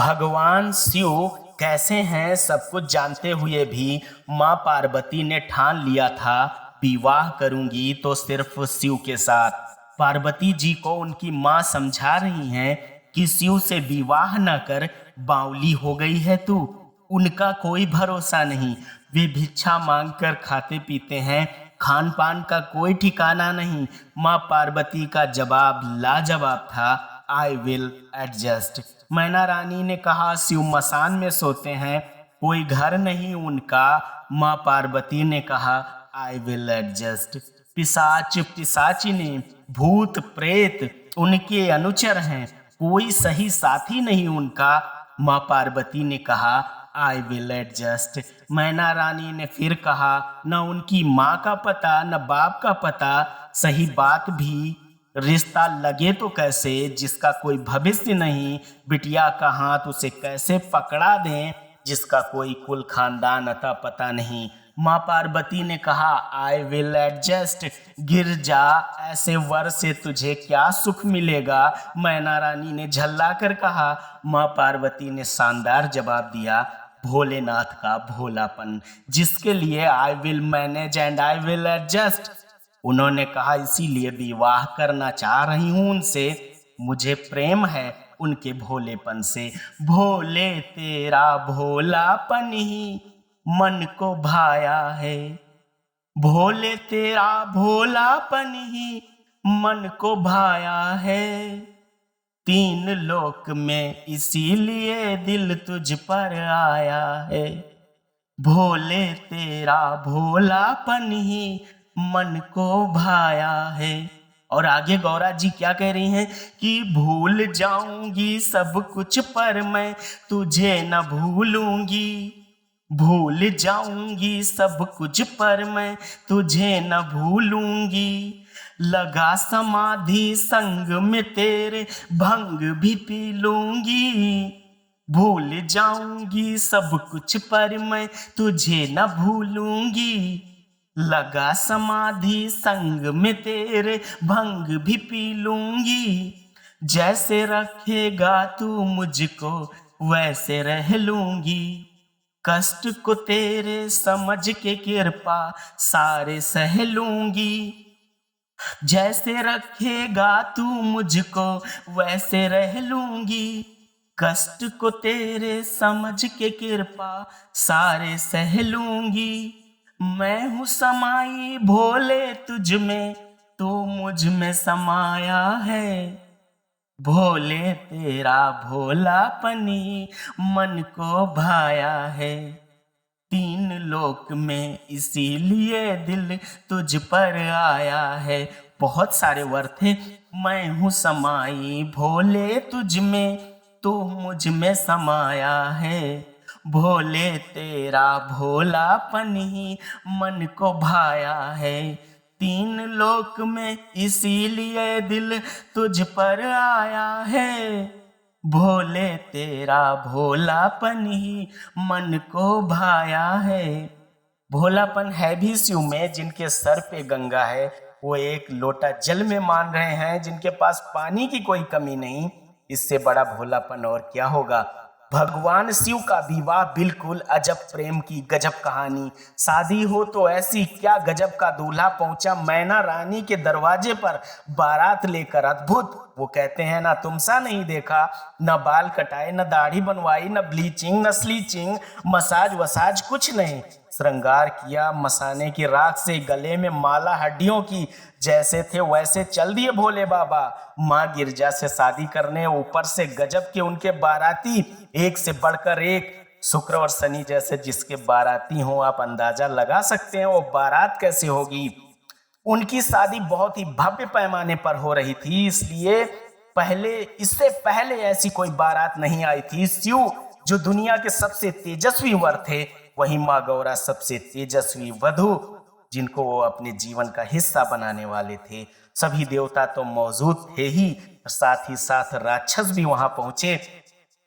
भगवान शिव कैसे हैं सब कुछ जानते हुए भी माँ पार्वती ने ठान लिया था विवाह करूंगी तो सिर्फ शिव के साथ। पार्वती जी को उनकी माँ समझा रही हैं कि शिव से विवाह न कर, बावली हो गई है तू। उनका कोई भरोसा नहीं, वे भिक्षा मांग कर खाते पीते हैं, खान पान का कोई ठिकाना नहीं। माँ पार्वती का जवाब लाजवाब था, आई विल एडजस्ट। मैना रानी ने कहा, शिव मसान में सोते हैं, कोई घर नहीं उनका। माँ पार्वती ने कहा, आई विल एडजस्ट। पिशाच पिशाचिनी भूत प्रेत उनके अनुचर हैं, कोई सही साथी नहीं उनका। माँ पार्वती ने कहा, आई विल एडजस्ट। मैना रानी ने फिर कहा, न उनकी माँ का पता न बाप का पता। सही बात भी, रिश्ता लगे तो कैसे जिसका कोई भविष्य नहीं। बिटिया का हाथ उसे कैसे पकड़ा दें जिसका कोई कुल खानदान अता पता नहीं। माँ पार्वती ने कहा, आई विल एडजस्ट। गिर जा, ऐसे वर से तुझे क्या सुख मिलेगा। मैना रानी ने झल्ला कर कहा। माँ पार्वती ने शानदार जवाब दिया, भोलेनाथ का भोलापन, जिसके लिए I will manage and I will adjust. उन्होंने कहा, इसीलिए विवाह करना चाह रही हूं उनसे, मुझे प्रेम है उनके भोलेपन से। भोले तेरा भोलापन ही मन को भाया है, भोले तेरा भोलापन ही मन को भाया है। तीन लोक में इसीलिए दिल तुझ पर आया है, भोले तेरा भोलापन ही मन को भाया है। और आगे गौरा जी क्या कह रही हैं कि भूल जाऊंगी सब कुछ पर मैं तुझे न भूलूंगी। भूल जाऊंगी सब कुछ पर मैं तुझे न भूलूंगी। लगा समाधि संग में तेरे भंग भी पी लूंगी। भूल जाऊंगी सब कुछ पर मैं तुझे न भूलूंगी। लगा समाधि संग में तेरे भंग भी पी लूंगी। जैसे रखेगा तू मुझको वैसे रह लूंगी। कष्ट को तेरे समझ के कृपा सारे सह लूंगी। जैसे रखेगा तू मुझको वैसे रह लूंगी। कष्ट को तेरे समझ के कृपा सारे सह लूंगी। मैं हूँ समाई भोले तुझ में, तू मुझ में समाया है। भोले तेरा भोलापनी मन को भाया है। तीन लोक में इसीलिए दिल तुझ पर आया है। बहुत सारे वर्ड थे। मैं हूँ समाई भोले तुझ में, तू मुझ में समाया है। भोले तेरा भोलापन ही मन को भाया है। तीन लोक में इसीलिए दिल तुझ पर आया है। भोले तेरा भोलापन ही मन को भाया है। भोलापन है भी शिव में, जिनके सर पे गंगा है, वो एक लोटा जल में मान रहे हैं, जिनके पास पानी की कोई कमी नहीं। इससे बड़ा भोलापन और क्या होगा। भगवान शिव का विवाह बिल्कुल अजब प्रेम की गजब कहानी। शादी हो तो ऐसी, क्या गजब का दूल्हा पहुंचा मैना रानी के दरवाजे पर बारात लेकर। अद्भुत। वो कहते हैं ना तुमसा नहीं देखा, न बाल कटाए न दाढ़ी बनवाई न ब्लीचिंग न स्लीचिंग, मसाज वसाज कुछ नहीं। श्रृंगार किया मसाने की राख से, गले में माला हड्डियों की, जैसे थे वैसे चल दिए भोले बाबा। माँ गिरजा से शादी करने, ऊपर से गजब के उनके बाराती, एक से बढ़कर एक। शुक्र और शनि जैसे जिसके बाराती हो, आप अंदाजा लगा सकते हैं वो बारात कैसे होगी। उनकी शादी बहुत ही भव्य पैमाने पर हो रही थी, इसलिए इससे पहले ऐसी कोई बारात नहीं आई थी। शिव जो दुनिया के सबसे तेजस्वी वर थे, वहीं माँ गौरा सबसे तेजस्वी वधु, जिनको वो अपने जीवन का हिस्सा बनाने वाले थे। सभी देवता तो मौजूद थे ही, साथ ही साथ राक्षस भी वहां पहुंचे।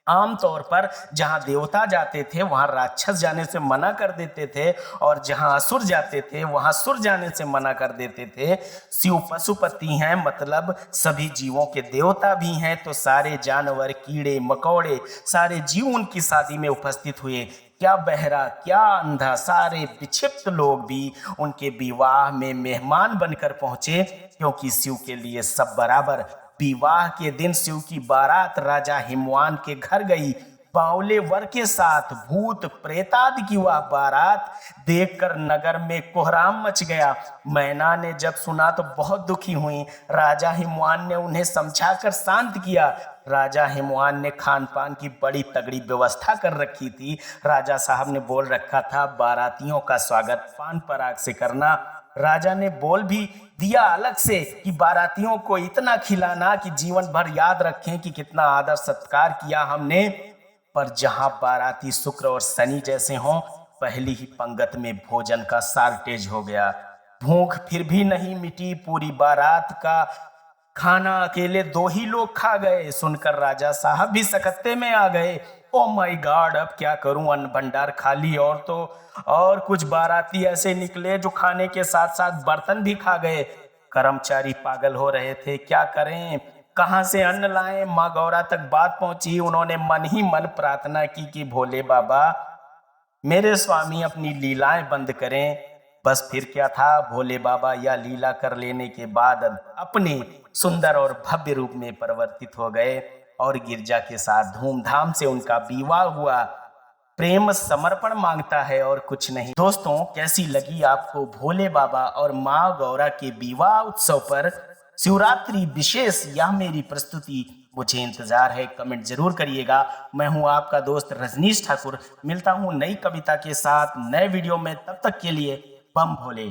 आमतौर पर जहां देवता जाते थे वहां राक्षस जाने से मना कर देते थे, और जहां असुर जाते थे वहां सुर जाने से मना कर देते थे। शिव पशुपति हैं, मतलब सभी जीवों के देवता भी हैं, तो सारे जानवर, कीड़े मकोड़े, सारे जीव उनकी शादी में उपस्थित हुए। क्या बहरा, क्या अंधा, सारे विक्षिप्त लोग भी उनके विवाह में मेहमान बनकर पहुंचे, क्योंकि शिव के लिए सब बराबर। विवाह के दिन शिव की बारात राजा हिमवान के घर गई। बावले वर के साथ भूत प्रेतादि की वह बारात देखकर नगर में कोहराम मच गया। मैना ने जब सुना तो बहुत दुखी हुई। राजा हिमवान ने उन्हें समझाकर शांत किया। राजा हिमवान ने खान पान की बड़ी तगड़ी व्यवस्था कर रखी थी। राजा साहब ने बोल रखा था बारातियों का स्वागत पान पराग से करना। राजा ने बोल भी दिया अलग से कि बारातियों को इतना खिलाना कि जीवन भर याद रखें कि कितना आदर सत्कार किया हमने। पर जहां बाराती शुक्र और शनि जैसे हों, पहली ही पंगत में भोजन का शार्टेज हो गया। भूख फिर भी नहीं मिटी। पूरी बारात का खाना अकेले 2 ही लोग खा गए। सुनकर राजा साहब भी सकत्ते में आ गए। ओ माय गॉड, अब क्या करूं, अन्न भंडार खाली, और कुछ बाराती ऐसे निकले जो खाने के साथ साथ बर्तन भी खा गए। कर्मचारी पागल हो रहे थे, क्या करें, कहां से अन्न लाएं। माँ गौरा तक बात पहुंची। उन्होंने मन ही मन प्रार्थना की कि भोले बाबा मेरे स्वामी अपनी लीलाएं बंद करें। बस फिर क्या था, भोले बाबा यह लीला कर लेने के बाद अपने सुंदर और भव्य रूप में परिवर्तित हो गए और गिरजा के साथ धूमधाम से उनका विवाह हुआ। प्रेम समर्पण मांगता है और कुछ नहीं। दोस्तों, कैसी लगी आपको भोले बाबा और माँ गौरा के विवाह उत्सव पर शिवरात्रि विशेष यह मेरी प्रस्तुति? मुझे इंतजार है, कमेंट जरूर करिएगा। मैं हूं आपका दोस्त रजनीश ठाकुर। मिलता हूं नई कविता के साथ नए वीडियो में, तब तक के लिए बम भोले।